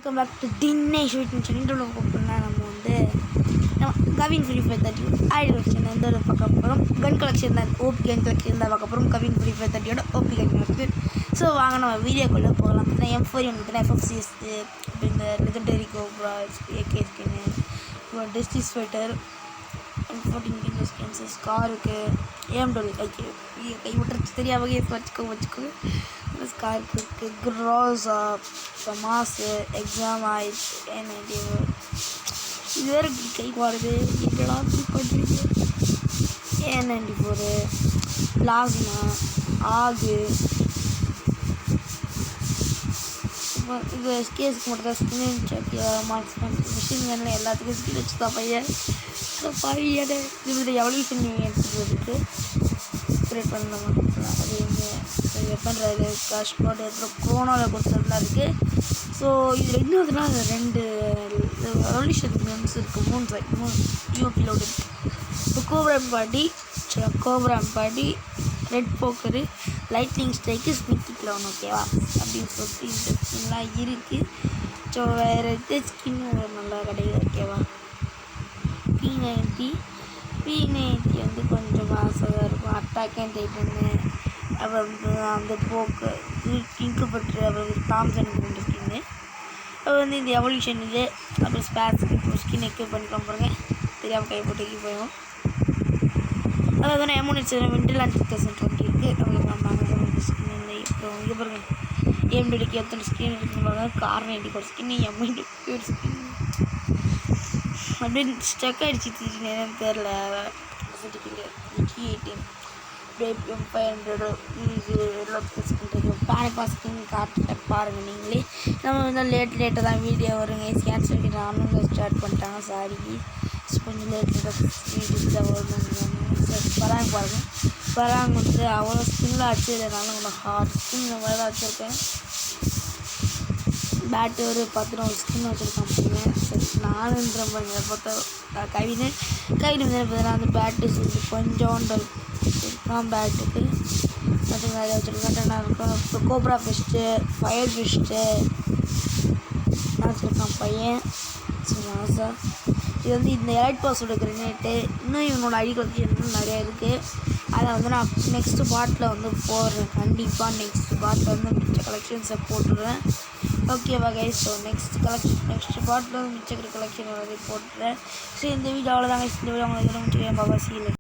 Welcome back to Dinesh வீட்டின் சென்டரில் கூப்பிட்னா நம்ம Kavin free fire 30 ID collection எந்த பார்க்க போகிறோம். கன் கலெக்ஷன் தான், ஓபி கன் கலெக்ஷன் தான் பார்க்க போகிறோம். கவின் ஃப்ரீ ஃபயர் 30யோட ஓபி கன் கலெக்ஷன். ஸோ வாங்க நம்ம வீடியோக்குள்ளே போகலாம். M4 வந்து FFCS, இந்த லெஜெண்டரி கோப்ரா AK ஸ்கின்னு, அப்புறம் டெஸ்டிஸ் ஃபைட்டர், M14 ஸ்கின்ஸு, ஸ்காருக்கு, AM12 ஓகே கை விட்டுறது தெரியாமல் வச்சுக்கோ ஸ்கார்க்கு இருக்குது, க்ரோஸா, மாசு, எக்ஸாம் ஆயிடுச்சு, N90 இது வேறு கை போடுறது இதெல்லாம் பண்ணுறீங்க. N94 பிளாஸ்மா, ஆகு, இது ஸ்கேஸுக்கு மட்டும் தான் ஸ்கின் சக்கியா மார்க்ஸ்மேன் மிஷின் வேணும் எல்லாத்துக்கும் ஸ்கின் வச்சு தான் பையனை இதில் எவல்யூஷன் எடுத்துக்கிறதுக்கு கிரியேட் பண்ணலாம். அது வெப்பன் ரயில் கேஷ் கோட் அப்புறம் க்ரோனோவில் கொடுத்ததுலாம் இருக்குது. ஸோ இதில் இன்னொருனா 2 எவல்யூஷன் கேம்ஸ் இருக்குது, 3 யூபிலோடு இருக்குது. இப்போ கோப்ரா பாடி red poker, lightning strike, Smriti clown ஓகேவா அப்படின்னு சொல்லிட்டு இந்த ஸ்கின்லாம் இருக்குது. ஸோ வேறு ஸ்கின் நல்லா கிடையாது ஓகேவா. P90 வந்து கொஞ்சம் ஆசையாக இருக்கும். அட்டாக் அண்ட் டைட்டன்னு, அப்புறம் அந்த போக்கு கிங்கு பட்டு, அப்புறம் தாம்சன் ரெண்டு ஸ்கின்னு, அப்புறம் வந்து இந்த எவல்யூஷன் இது, அப்புறம் ஸ்பேஸ்க்கு ஸ்கின் எக்யூப் பண்ணிக்கலாம் பாருங்க, தெரியாமல் கை போட்டு போயிடும். அதாவது நான் M1 விண்டல் அண்ட் 2020 இருக்குது. அவ்வளோ நாங்கள் ஸ்கின் இல்லை. அப்புறம் இங்கே பாருங்கள் M20 எத்தனை ஸ்கின் இருக்குன்னு பாருங்கள். கார்90 ஒரு ஸ்கின், M20 ஒரு ஸ்கின் அப்படின்னு ஸ்டக் ஆகிடுச்சு. என்னன்னு தெரில. G18 M500 இது எல்லாத்துக்கும் ஸ்கின் இருக்குது. பேனிக் ஸ்கின் காட்டுறேன் பாருங்கள் நீங்களே. நம்ம வந்து லேட்டாக தான் வீடியோ வருங்க. கேன்சல் பண்ணி நானும் ஸ்டார்ட் பண்ணிட்டாங்க. சாரி கொஞ்சம் லேட்டாக வரணும். பராங்க பாருங்கள். பராங்க வந்து அவ்வளோ ஸ்கின்னில் அடிச்சதுனால உங்களோட ஹார்ட் ஸ்கின் இந்த மாதிரி தான் வச்சுருக்கேன். பேட்டு ஒரு 10 ஸ்கின் வச்சுருக்கேன் அப்படிங்க. சரி நானுன்ற மாதிரி பார்த்தா கவினு வந்து பார்த்தீங்கன்னா அந்த பேட்டு கொஞ்சோண்டு இருக்கான். பேட்டுக்கு அது நிறைய வச்சுருக்கேன். நான் இருக்கும். இப்போ கோப்ரா ஃபிஷ்ட்டு, ஃபயர் ஃபிஷ்ட்டு வச்சுருக்கான் பையன். சரி ஆசா இது வந்து இந்த எலைட் பாஸோட கிரனேட்டு. இன்னும் இவனோட ஐடி கலெக்ஷன் நிறையா இருக்குது. அதை வந்து நான் நெக்ஸ்ட்டு பார்ட்டில் வந்து போடுறேன். கண்டிப்பாக நெக்ஸ்ட் பார்ட்டில் வந்து மிச்ச கலெக்ஷன்ஸை போட்டுடுறேன் ஓகேவா கைஸ். ஸோ நெக்ஸ்ட் பார்ட்டில் வந்து மிச்ச கலெக்ஷன் வந்து போட்டுறேன். ஸோ இந்த வீடியோ அவ்வளோதாங்க. இந்த வீடியோ உங்களுக்கு முடிச்சுக்கிறேன். பாபா சீல.